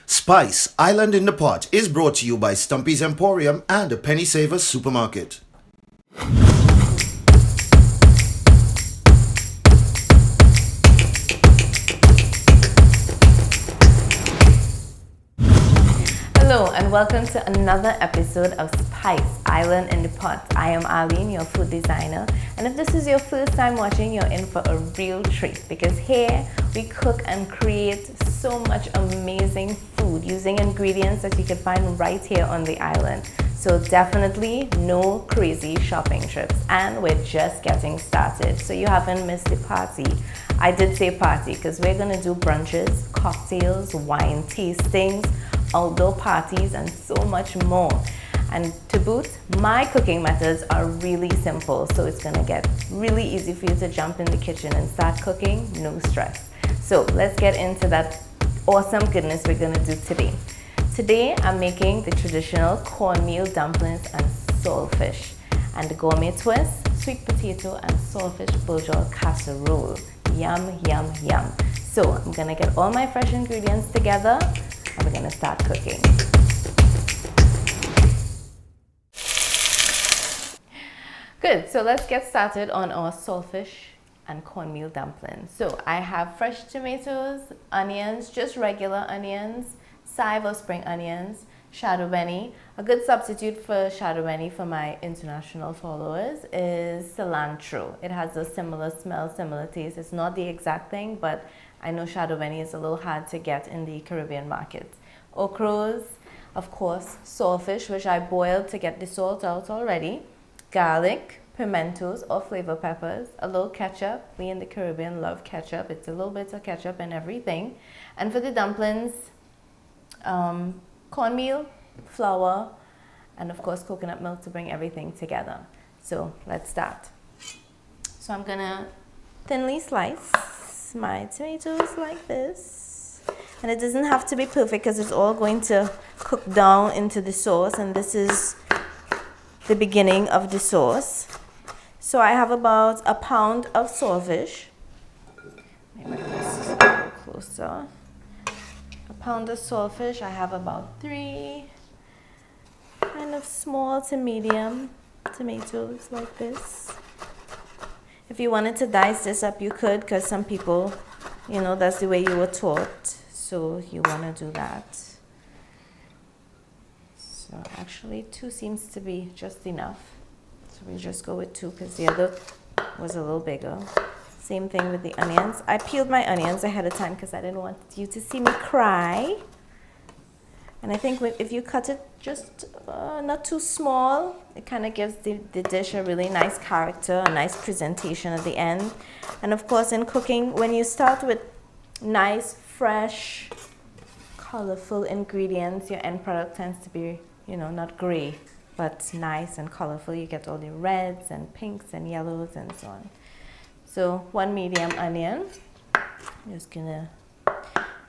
Spice Island in the Pot is brought to you by Stumpy's Emporium and the Penny Savers Supermarket. Hello and welcome to another episode of Spice Island in the Pot. I am Arlene, your food designer, and if this is your first time watching, you're in for a real treat because here we cook and create so much amazing food using ingredients that you can find right here on the island. So definitely no crazy shopping trips, and we're just getting started. So you haven't missed the party. I did say party because we're gonna do brunches, cocktails, wine tastings, outdoor parties, and so much more. And to boot, my cooking methods are really simple, so it's gonna get really easy for you to jump in the kitchen and start cooking, no stress. So let's get into that awesome goodness we're gonna do today. Today I'm making the traditional cornmeal dumplings and saltfish, and the gourmet twist, sweet potato and saltfish bourgeois casserole. Yum, yum, yum. So I'm gonna get all my fresh ingredients together and we're gonna start cooking. Good, so let's get started on our saltfish and cornmeal dumplings. So I have fresh tomatoes, onions, just regular onions, chive or spring onions, shadow benny. A good substitute for shadow benny for my international followers is cilantro. It has a similar smell, similar taste. It's not the exact thing, but I know shadow benny is a little hard to get in the Caribbean market. Okras, of course, saltfish, which I boiled to get the salt out already, garlic, pimentos or flavor peppers, a little ketchup. We in the Caribbean love ketchup. It's a little bit of ketchup and everything. And for the dumplings, cornmeal, flour, and of course coconut milk to bring everything together. So let's start. So I'm gonna thinly slice my tomatoes like this, and it doesn't have to be perfect because it's all going to cook down into the sauce, and this is the beginning of the sauce. So I have about a pound of saltfish. Let me bring this a little closer. A pound of saltfish. I have about 3 kind of small to medium tomatoes like this. If you wanted to dice this up, you could, because some people, you know, that's the way you were taught. So you want to do that. So actually 2 seems to be just enough. So we just go with 2 because the other was a little bigger. Same thing with the onions. I peeled my onions ahead of time because I didn't want you to see me cry. And I think if you cut it just not too small, it kind of gives the dish a really nice character, a nice presentation at the end. And of course in cooking, when you start with nice, fresh, colorful ingredients, your end product tends to be, you know, not gray, but nice and colorful. You get all the reds and pinks and yellows and so on. So 1 medium onion, and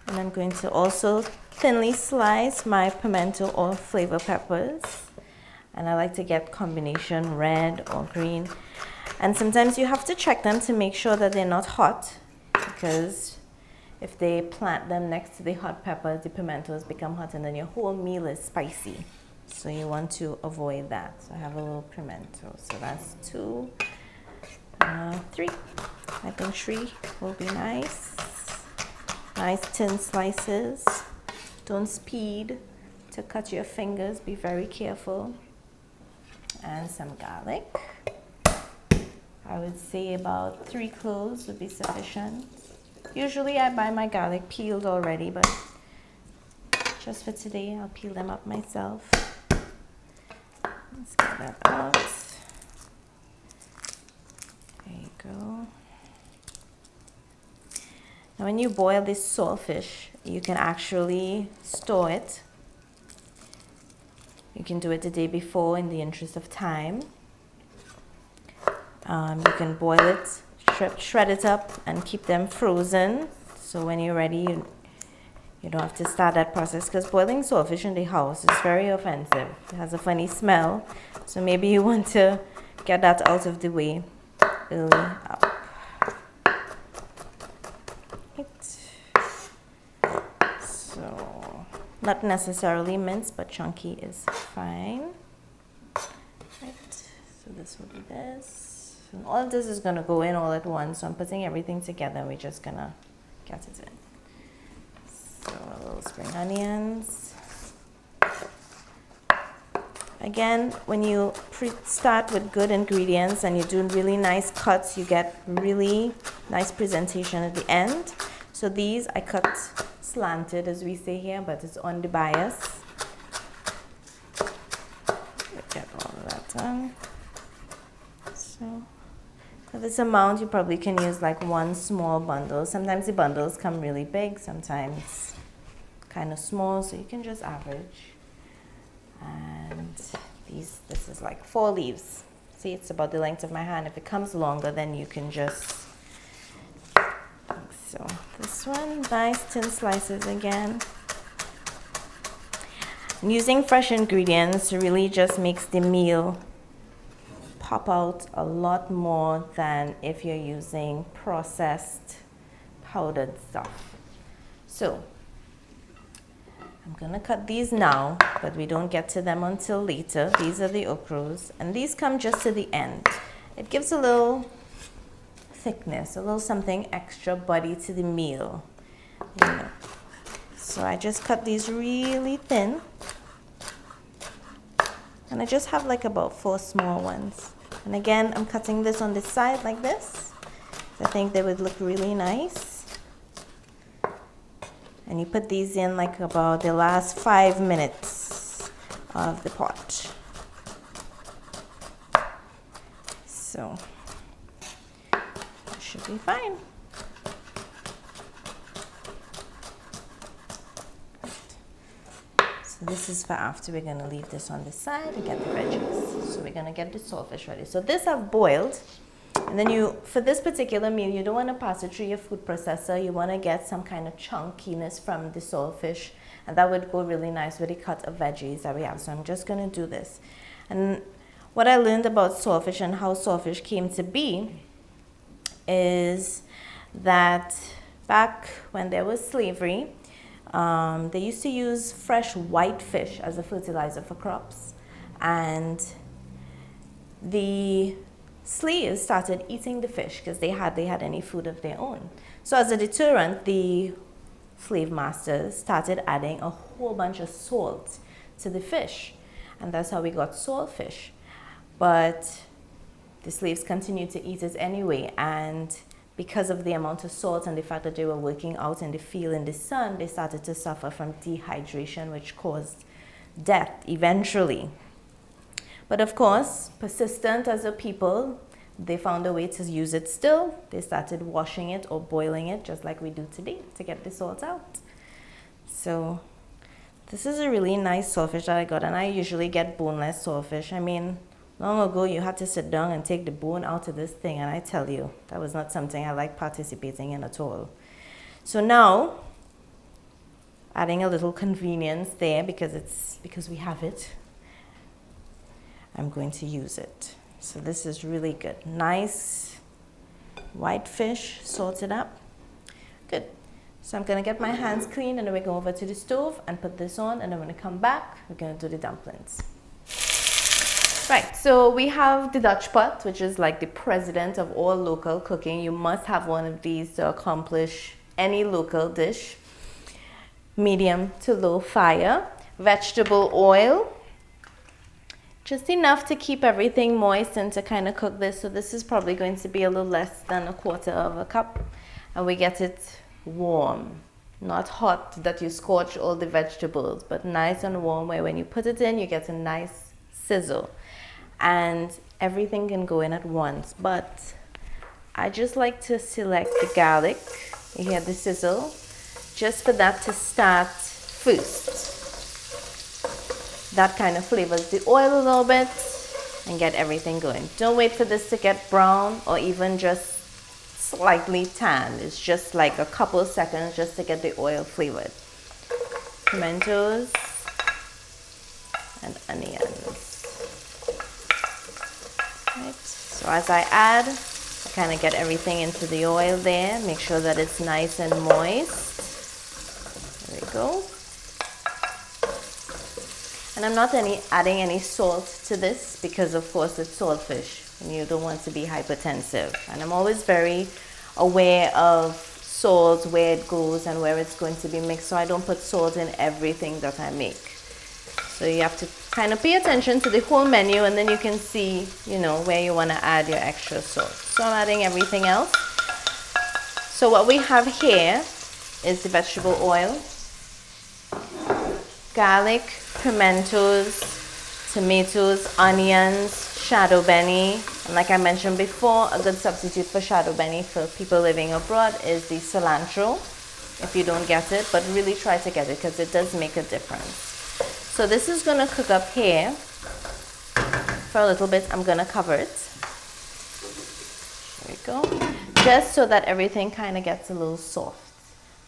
I'm going to also thinly slice my pimento or flavor peppers. And I like to get combination red or green. And sometimes you have to check them to make sure that they're not hot, because if they plant them next to the hot peppers, the pimentos become hot and then your whole meal is spicy. So you want to avoid that. So I have a little pimento. So that's 2, 3. I think 3 will be nice. Nice thin slices. Don't speed to cut your fingers. Be very careful. And some garlic. I would say about 3 cloves would be sufficient. Usually I buy my garlic peeled already, but just for today I'll peel them up myself. Let's get that out. There you go. Now when you boil this saltfish, you can actually store it. You can do it the day before in the interest of time. You can boil it, shred it up, and keep them frozen. So when you're ready, you don't have to start that process, because boiling saltfish in the house is very offensive. It has a funny smell. So maybe you want to get that out of the way early up. So Not necessarily minced, but chunky is fine. Right, so this will be this. And all of this is gonna go in all at once, so I'm putting everything together and we're just gonna get it in. So a little spring onions. Again, when you start with good ingredients and you do really nice cuts, you get really nice presentation at the end. So these I cut slanted, as we say here, but it's on the bias. Get all of that done. So for this amount, you probably can use like one small bundle. Sometimes the bundles come really big, sometimes kind of small, so you can just average. And this is like 4 leaves. See, it's about the length of my hand. If it comes longer, then you can just, like so. This one, nice thin slices again. And using fresh ingredients really just makes the meal pop out a lot more than if you're using processed powdered stuff. So I'm gonna cut these now, but we don't get to them until later. These are the okras, and these come just to the end. It gives a little thickness, a little something extra body to the meal. You know. So I just cut these really thin, and I just have like about 4 small ones. And again, I'm cutting this on the side like this. I think they would look really nice. And you put these in like about the last 5 minutes of the pot. So it should be fine. So this is for after. We're gonna leave this on the side and get the veggies. So we're gonna get the saltfish ready. So this I've boiled. And then for this particular meal, you don't want to pass it through your food processor. You want to get some kind of chunkiness from the saltfish, and that would go really nice with the cut of veggies that we have. So I'm just going to do this. And what I learned about saltfish and how saltfish came to be is that back when there was slavery, they used to use fresh white fish as a fertilizer for crops. And the slaves started eating the fish because they had any food of their own. So as a deterrent, the slave masters started adding a whole bunch of salt to the fish, and that's how we got saltfish. But the slaves continued to eat it anyway, and because of the amount of salt and the fact that they were working out in the field in the sun, they started to suffer from dehydration, which caused death eventually. But of course, persistent as a people, they found a way to use it still. They started washing it or boiling it just like we do today to get the salt out. So this is a really nice saltfish that I got, and I usually get boneless saltfish. I mean, long ago you had to sit down and take the bone out of this thing, and I tell you, that was not something I like participating in at all. So now, adding a little convenience there because we have it, I'm going to use it. So this is really good. Nice white fish, salted up. Good. So I'm gonna get my hands clean, and then we go over to the stove and put this on, and then when I come back, we're gonna do the dumplings. Right, so we have the Dutch pot, which is like the president of all local cooking. You must have one of these to accomplish any local dish. Medium to low fire. Vegetable oil. Just enough to keep everything moist and to kind of cook this. So this is probably going to be a little less than 1/4 of a cup. And we get it warm, not hot that you scorch all the vegetables, but nice and warm where when you put it in, you get a nice sizzle. And everything can go in at once. But I just like to select the garlic. You hear the sizzle? Just for that to start first. That kind of flavors the oil a little bit and get everything going. Don't wait for this to get brown or even just slightly tan. It's just like a couple of seconds just to get the oil flavored. Pimentos and onions. Right. So as I add, I kind of get everything into the oil there. Make sure that it's nice and moist. There we go. And I'm not adding any salt to this because of course it's saltfish and you don't want to be hypertensive. And I'm always very aware of salt, where it goes and where it's going to be mixed, so I don't put salt in everything that I make. So you have to kind of pay attention to the whole menu, and then you can see, you know, where you want to add your extra salt. So I'm adding everything else. So what we have here is the vegetable oil, garlic, pimentos, tomatoes, onions, shadow benny, and like I mentioned before, a good substitute for shadow benny for people living abroad is the cilantro, if you don't get it, but really try to get it because it does make a difference. So this is going to cook up here for a little bit. I'm going to cover it. There we go. Just so that everything kind of gets a little soft.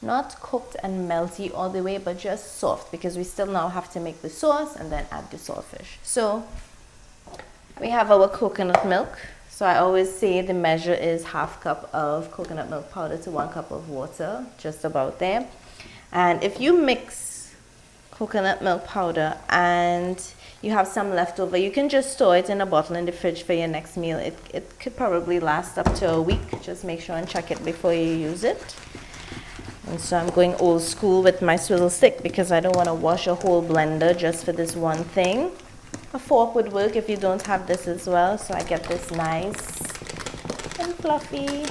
Not cooked and melty all the way, but just soft, because we still now have to make the sauce and then add the saltfish. So we have our coconut milk. So I always say the measure is ½ cup of coconut milk powder to 1 cup of water, just about there. And if you mix coconut milk powder and you have some left over, you can just store it in a bottle in the fridge for your next meal. It could probably last up to a week. Just make sure and check it before you use it. And so I'm going old school with my swivel stick because I don't want to wash a whole blender just for this one thing. A fork would work if you don't have this as well, so I get this nice and fluffy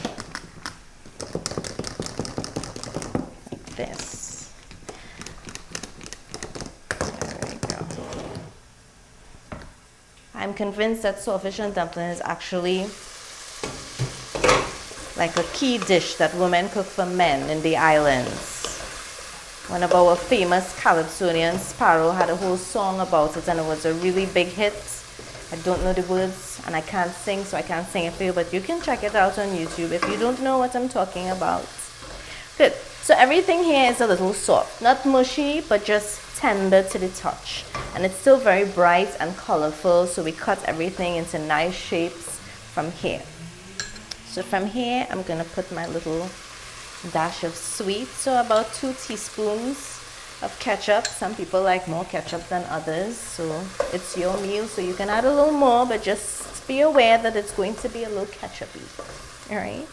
like this. I'm convinced that saltfish and dumpling is actually like a key dish that women cook for men in the islands. One of our famous Calypsonian Sparrow had a whole song about it, and it was a really big hit. I don't know the words and I can't sing, so I can't sing it for you, but you can check it out on YouTube if you don't know what I'm talking about. Good. So everything here is a little soft, not mushy, but just tender to the touch. And it's still very bright and colorful, so we cut everything into nice shapes from here. So from here, I'm gonna put my little dash of sweet, so about 2 teaspoons of ketchup. Some people like more ketchup than others, so it's your meal, so you can add a little more, but just be aware that it's going to be a little ketchupy. All right.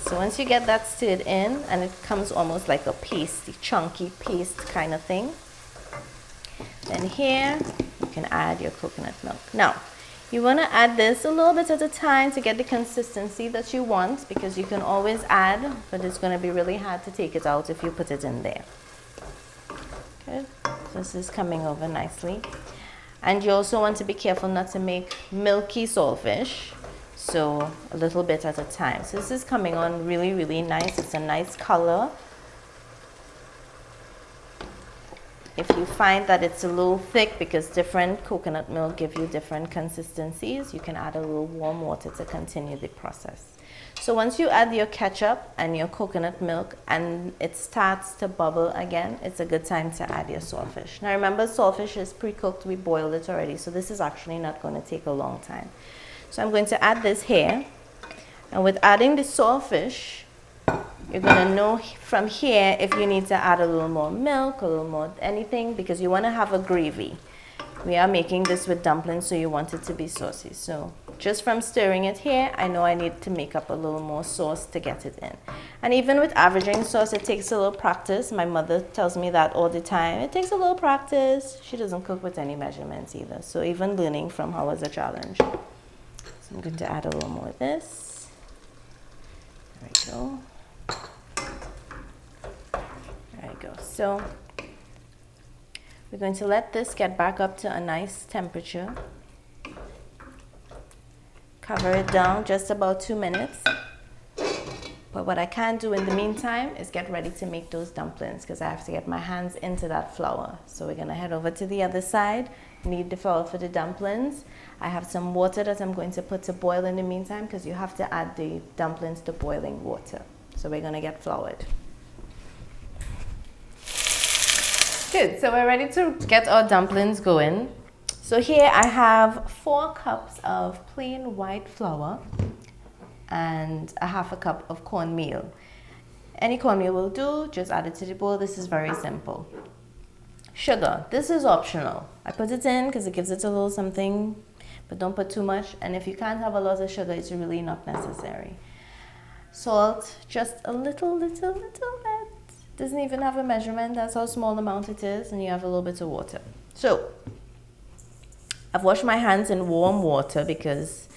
So once you get that stirred in, and it comes almost like a pasty, chunky paste kind of thing, then here you can add your coconut milk. Now, you want to add this a little bit at a time to get the consistency that you want, because you can always add, but it's going to be really hard to take it out if you put it in there. Good. So this is coming over nicely. And you also want to be careful not to make milky saltfish. So a little bit at a time. So this is coming on really, really nice. It's a nice color. If you find that it's a little thick, because different coconut milk give you different consistencies, you can add a little warm water to continue the process. So once you add your ketchup and your coconut milk and it starts to bubble again, it's a good time to add your saltfish. Now remember, saltfish is pre-cooked. We boiled it already, so this is actually not going to take a long time. So I'm going to add this here, and with adding the saltfish, you're going to know from here if you need to add a little more milk, a little more anything, because you want to have a gravy. We are making this with dumplings, so you want it to be saucy. So just from stirring it here, I know I need to make up a little more sauce to get it in. And even with averaging sauce, it takes a little practice. My mother tells me that all the time. It takes a little practice. She doesn't cook with any measurements either, so even learning from her was a challenge. So I'm going to add a little more of this. There we go. There we go. So we're going to let this get back up to a nice temperature. Cover it down just about 2 minutes. But what I can do in the meantime is get ready to make those dumplings, because I have to get my hands into that flour. So we're going to head over to the other side. Need the flour for the dumplings. I have some water that I'm going to put to boil in the meantime, because you have to add the dumplings to boiling water. So we're going to get floured. Good, so we're ready to get our dumplings going. So here I have 4 cups of plain white flour and a ½ cup of cornmeal. Any cornmeal will do, just add it to the bowl. This is very simple. Sugar. This is optional. I put it in because it gives it a little something, but don't put too much. And if you can't have a lot of sugar, it's really not necessary. Salt, just a little bit. Doesn't even have a measurement. That's how small amount it is. And you have a little bit of water. So, I've washed my hands in warm water because,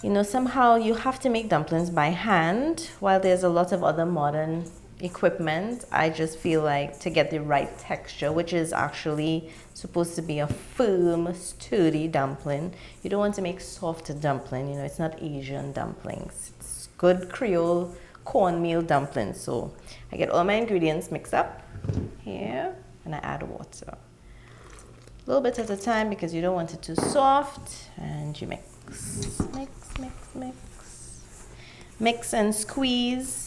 you know, somehow you have to make dumplings by hand. While there's a lot of other modern equipment, I just feel like to get the right texture, which is actually supposed to be a firm, sturdy dumpling. You don't want to make soft dumpling, you know, it's not Asian dumplings. It's good Creole cornmeal dumplings. So I get all my ingredients mixed up here and I add water. A little bit at a time because you don't want it too soft, and you mix and squeeze.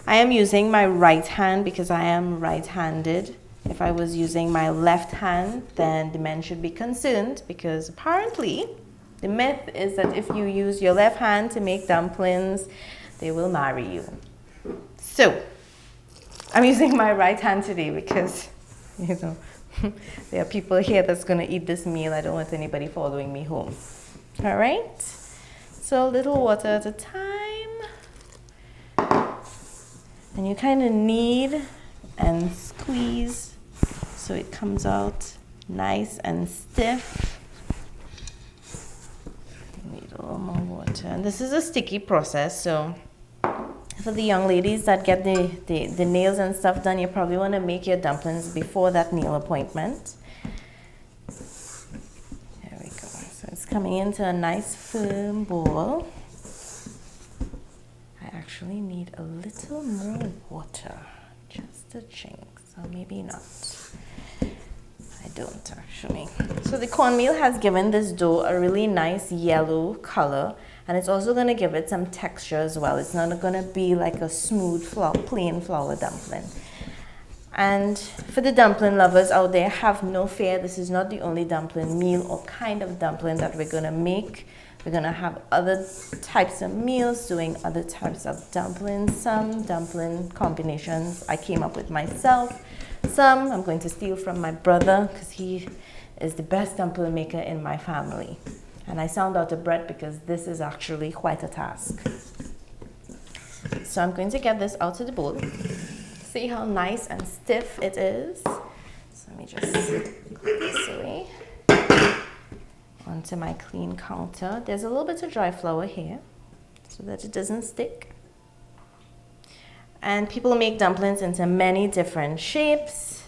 I am using my right hand because I am right-handed. If I was using my left hand, then the men should be concerned because apparently the myth is that if you use your left hand to make dumplings, they will marry you. So I'm using my right hand today because, you know, there are people here that's going to eat this meal. I don't want anybody following me home. All right? So a little water at a time. And you kind of knead and squeeze so it comes out nice and stiff. You need a little more water. And this is a sticky process, so for the young ladies that get the nails and stuff done, you probably want to make your dumplings before that nail appointment. There we go. So it's coming into a nice firm ball. I actually need a little more water, just a chink, so maybe not. I don't actually. So the cornmeal has given this dough a really nice yellow color. And it's also going to give it some texture as well. It's not going to be like a smooth, plain flour dumpling. And for the dumpling lovers out there, have no fear. This is not the only dumpling meal or kind of dumpling that we're going to make. We're going to have other types of meals, doing other types of dumplings. Some dumpling combinations I came up with myself. Some I'm going to steal from my brother because he is the best dumpling maker in my family. And I sound out of breath because this is actually quite a task. So I'm going to get this out of the bowl. See how nice and stiff it is. So let me just put this away onto my clean counter. There's a little bit of dry flour here so that it doesn't stick. And people make dumplings into many different shapes,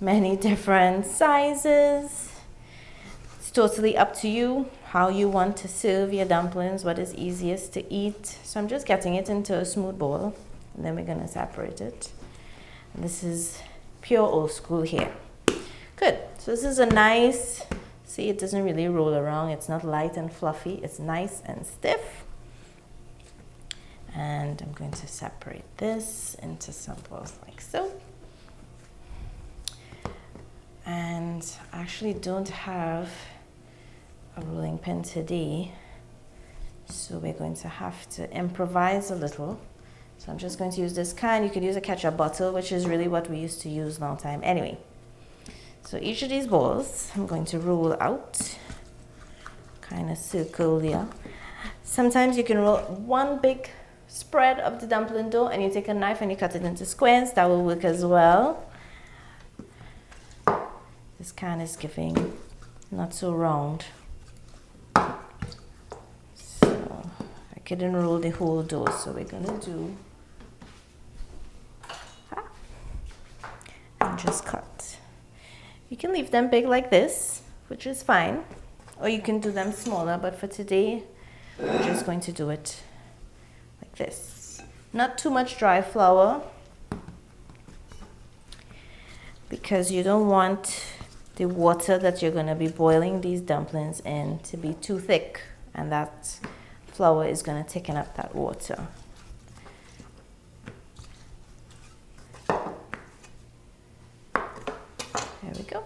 many different sizes. It's totally up to you how you want to serve your dumplings, what is easiest to eat. So I'm just getting it into a smooth bowl, and then we're going to separate it. And this is pure old school here. Good. So this is a nice, see, it doesn't really roll around. It's not light and fluffy. It's nice and stiff. And I'm going to separate this into some balls like so. And I actually don't have a rolling pin today, so we're going to have to improvise a little. So I'm just going to use this can. You could use a ketchup bottle, which is really what we used to use long time. Anyway, so each of these balls I'm going to roll out, kind of circle there. Sometimes you can roll one big spread of the dumpling dough and you take a knife and you cut it into squares. That will work as well. This can is giving not so round. So I couldn't roll the whole dough, so we're gonna do and just cut. You can leave them big like this, which is fine, or you can do them smaller, but for today we're just going to do it like this. Not too much dry flour because you don't want the water that you're going to be boiling these dumplings in to be too thick, and that flour is going to thicken up that water. There we go.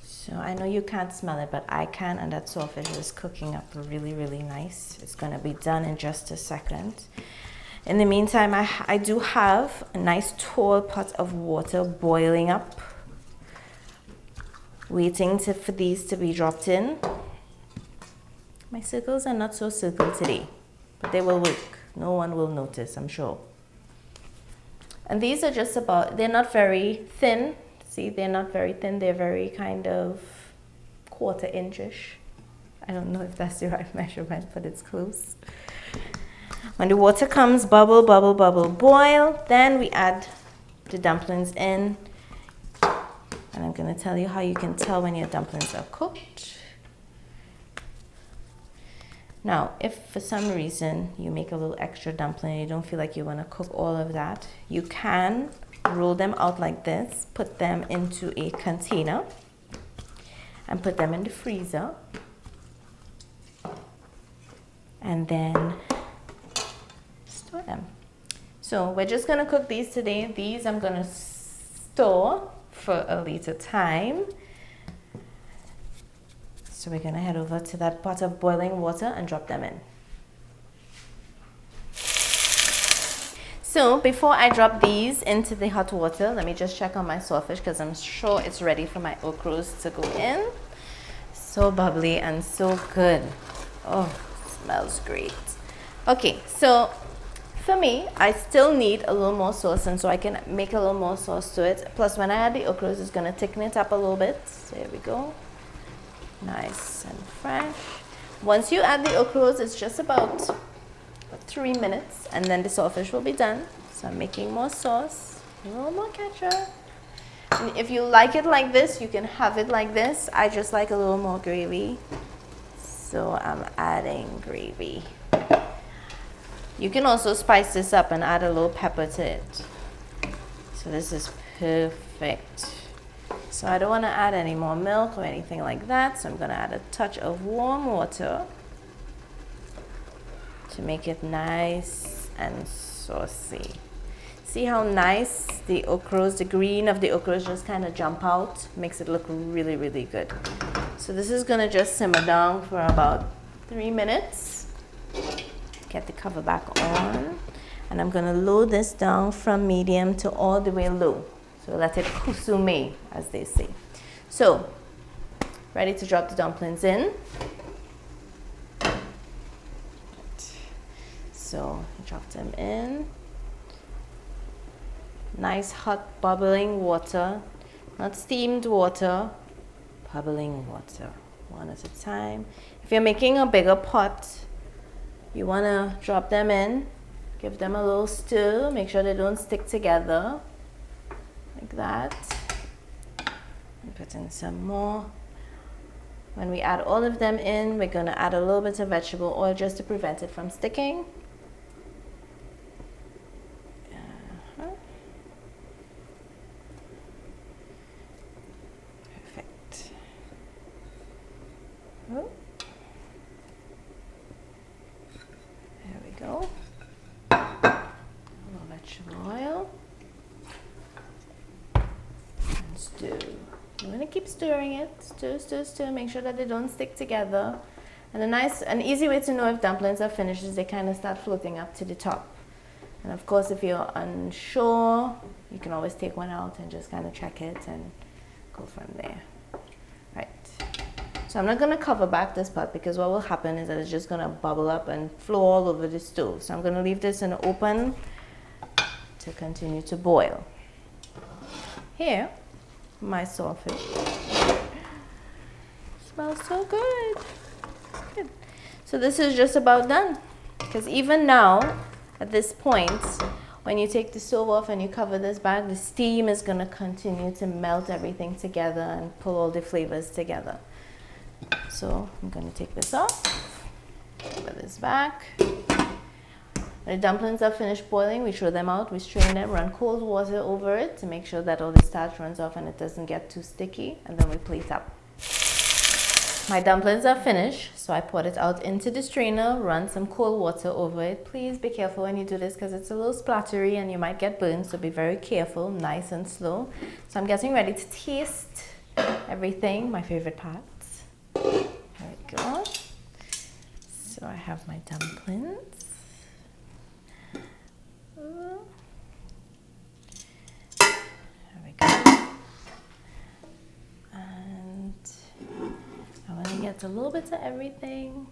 So I know you can't smell it, but I can, and that saltfish is cooking up really, really nice. It's going to be done in just a second. In the meantime, I do have a nice tall pot of water boiling up, waiting for these to be dropped in. My circles are not so circle today, but they will work. No one will notice, I'm sure. And these are just about, they're not very thin. See, they're not very thin. They're very kind of 1/4 inch-ish. I don't know if that's the right measurement, but it's close. When the water comes, bubble, bubble, bubble, boil, then we add the dumplings in. And I'm going to tell you how you can tell when your dumplings are cooked. Now, if for some reason you make a little extra dumpling and you don't feel like you want to cook all of that, you can roll them out like this, put them into a container, and put them in the freezer. And then store them. So we're just going to cook these today. These I'm going to store for a later time. So we're going to head over to that pot of boiling water and drop them in. So before I drop these into the hot water, let me just check on my sawfish because I'm sure it's ready for my okras to go in. So bubbly and so good. Oh, smells great. Okay, so for me, I still need a little more sauce, and so I can make a little more sauce to it. Plus, when I add the okras, it's going to thicken it up a little bit. There we go. Nice and fresh. Once you add the okras, it's just about 3 minutes, and then the sawfish will be done. So I'm making more sauce, a little more ketchup. And if you like it like this, you can have it like this. I just like a little more gravy, so I'm adding gravy. You can also spice this up and add a little pepper to it. So this is perfect. So I don't want to add any more milk or anything like that, so I'm going to add a touch of warm water to make it nice and saucy. See how nice the okras, the green of the okras just kind of jump out? Makes it look really, really good. So this is going to just simmer down for about 3 minutes. Get the cover back on. And I'm going to lower this down from medium to all the way low. So let it kusume, as they say. So, ready to drop the dumplings in. So, drop them in. Nice hot bubbling water, not steamed water, bubbling water, one at a time. If you're making a bigger pot, you want to drop them in, give them a little stir, make sure they don't stick together, like that. And put in some more. When we add all of them in, we're going to add a little bit of vegetable oil just to prevent it from sticking. Perfect. Oh. There we go. A little vegetable oil. And stir. You want to keep stirring it. Stir, stir, stir. Make sure that they don't stick together. And an easy way to know if dumplings are finished is they kind of start floating up to the top. And of course, if you're unsure, you can always take one out and just kind of check it and go from there. Right. So I'm not going to cover back this pot because what will happen is that it's just going to bubble up and flow all over the stove. So I'm going to leave this in open to continue to boil. Here, my sawfish. Smells so good. Good. So this is just about done. Because even now, at this point, when you take the stove off and you cover this back, the steam is going to continue to melt everything together and pull all the flavors together. So I'm going to take this off, cover this back. When the dumplings are finished boiling, we throw them out, we strain them, run cold water over it to make sure that all the starch runs off and it doesn't get too sticky, and then we plate up. My dumplings are finished, so I poured it out into the strainer, run some cold water over it. Please be careful when you do this because it's a little splattery and you might get burned, so be very careful, nice and slow. So I'm getting ready to taste everything, my favorite parts. There we go. So I have my dumplings. There we go. And I want to get a little bit of everything.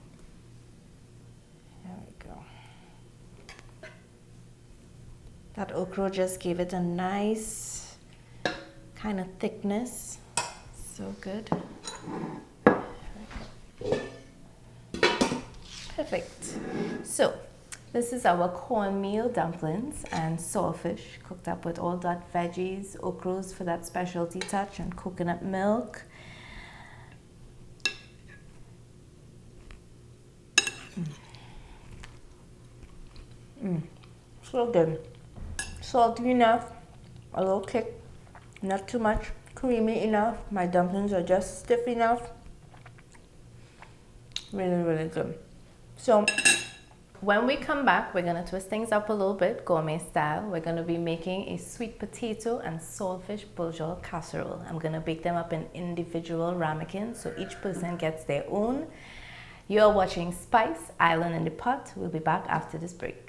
There we go. That okra just gave it a nice kind of thickness. So good. Perfect. So this is our cornmeal dumplings and saltfish cooked up with all that veggies, okras for that specialty touch, and coconut milk. So good. Salty enough, a little kick, not too much, creamy enough. My dumplings are just stiff enough. Really, really good. So when we come back, we're gonna twist things up a little bit, gourmet style. We're gonna be making a sweet potato and saltfish bourgeois casserole. I'm gonna bake them up in individual ramekins, so each person gets their own. You're watching Spice Island in the Pot. We'll be back after this break.